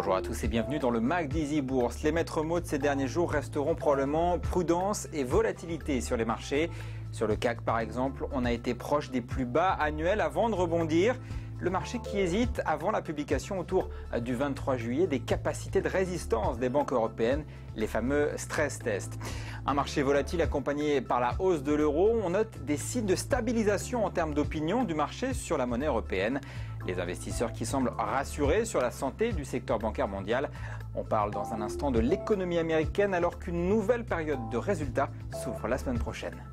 Bonjour à tous et bienvenue dans le Mag d'Easy Bourse. Les maîtres mots de ces derniers jours resteront probablement prudence et volatilité sur les marchés. Sur le CAC par exemple, on a été proche des plus bas annuels avant de rebondir. Le marché qui hésite avant la publication autour du 23 juillet des capacités de résistance des banques européennes, les fameux stress tests. Un marché volatile accompagné par la hausse de l'euro, on note des signes de stabilisation en termes d'opinion du marché sur la monnaie européenne. Les investisseurs qui semblent rassurés sur la santé du secteur bancaire mondial. On parle dans un instant de l'économie américaine alors qu'une nouvelle période de résultats s'ouvre la semaine prochaine.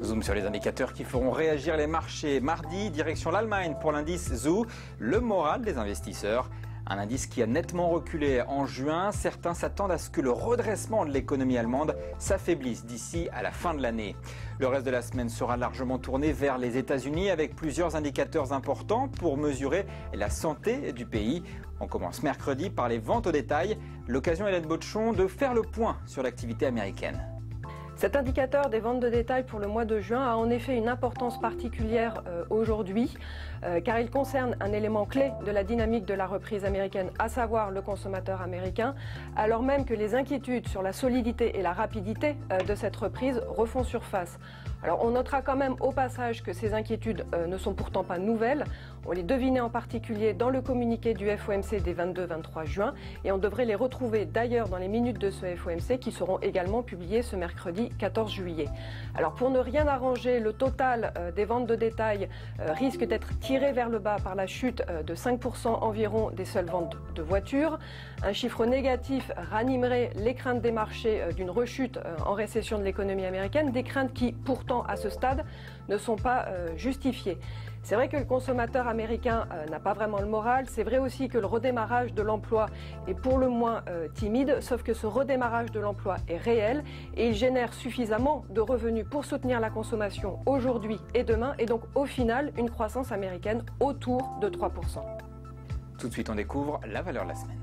Zoom sur les indicateurs qui feront réagir les marchés. Mardi, direction l'Allemagne pour l'indice ZOO, le moral des investisseurs. Un indice qui a nettement reculé en juin. Certains s'attendent à ce que le redressement de l'économie allemande s'affaiblisse d'ici à la fin de l'année. Le reste de la semaine sera largement tourné vers les États-Unis avec plusieurs indicateurs importants pour mesurer la santé du pays. On commence mercredi par les ventes au détail. L'occasion, Hélène Botchon, de faire le point sur l'activité américaine. Cet indicateur des ventes de détail pour le mois de juin a en effet une importance particulière aujourd'hui car il concerne un élément clé de la dynamique de la reprise américaine, à savoir le consommateur américain, alors même que les inquiétudes sur la solidité et la rapidité de cette reprise refont surface. Alors on notera quand même au passage que ces inquiétudes ne sont pourtant pas nouvelles. On les devinait en particulier dans le communiqué du FOMC des 22-23 juin et on devrait les retrouver d'ailleurs dans les minutes de ce FOMC qui seront également publiées ce mercredi 14 juillet. Alors pour ne rien arranger, le total des ventes de détail risque d'être tiré vers le bas par la chute de 5% environ des seules ventes de voitures. Un chiffre négatif ranimerait les craintes des marchés d'une rechute en récession de l'économie américaine, des craintes qui pourtant à ce stade ne sont pas justifiées. C'est vrai que le consommateur américain n'a pas vraiment le moral, c'est vrai aussi que le redémarrage de l'emploi est pour le moins timide, sauf que ce redémarrage de l'emploi est réel et il génère suffisamment de revenus pour soutenir la consommation aujourd'hui et demain et donc au final une croissance américaine autour de 3%. Tout de suite on découvre la valeur de la semaine.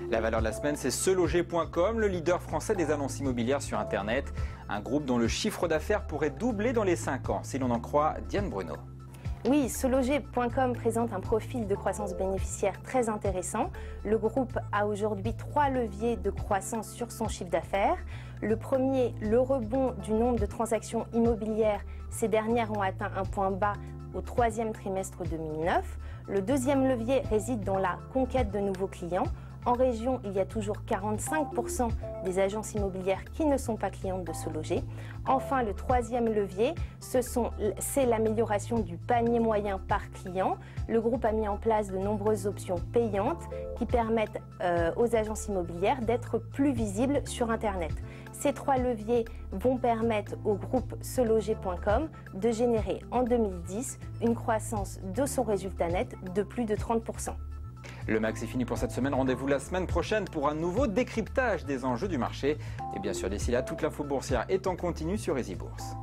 La valeur de la semaine, c'est seloger.com, le leader français des annonces immobilières sur Internet. Un groupe dont le chiffre d'affaires pourrait doubler dans les 5 ans, si l'on en croit Diane Bruno. Oui, seloger.com présente un profil de croissance bénéficiaire très intéressant. Le groupe a aujourd'hui 3 leviers de croissance sur son chiffre d'affaires. Le premier, le rebond du nombre de transactions immobilières. Ces dernières ont atteint un point bas au 3e trimestre 2009. Le deuxième levier réside dans la conquête de nouveaux clients. En région, il y a toujours 45% des agences immobilières qui ne sont pas clientes de SeLoger. Enfin, le troisième levier, c'est l'amélioration du panier moyen par client. Le groupe a mis en place de nombreuses options payantes qui permettent aux agences immobilières d'être plus visibles sur Internet. Ces 3 leviers vont permettre au groupe seloger.com de générer en 2010 une croissance de son résultat net de plus de 30%. Le max est fini pour cette semaine. Rendez-vous la semaine prochaine pour un nouveau décryptage des enjeux du marché. Et bien sûr, d'ici là, toute l'info boursière est en continu sur Easy Bourse.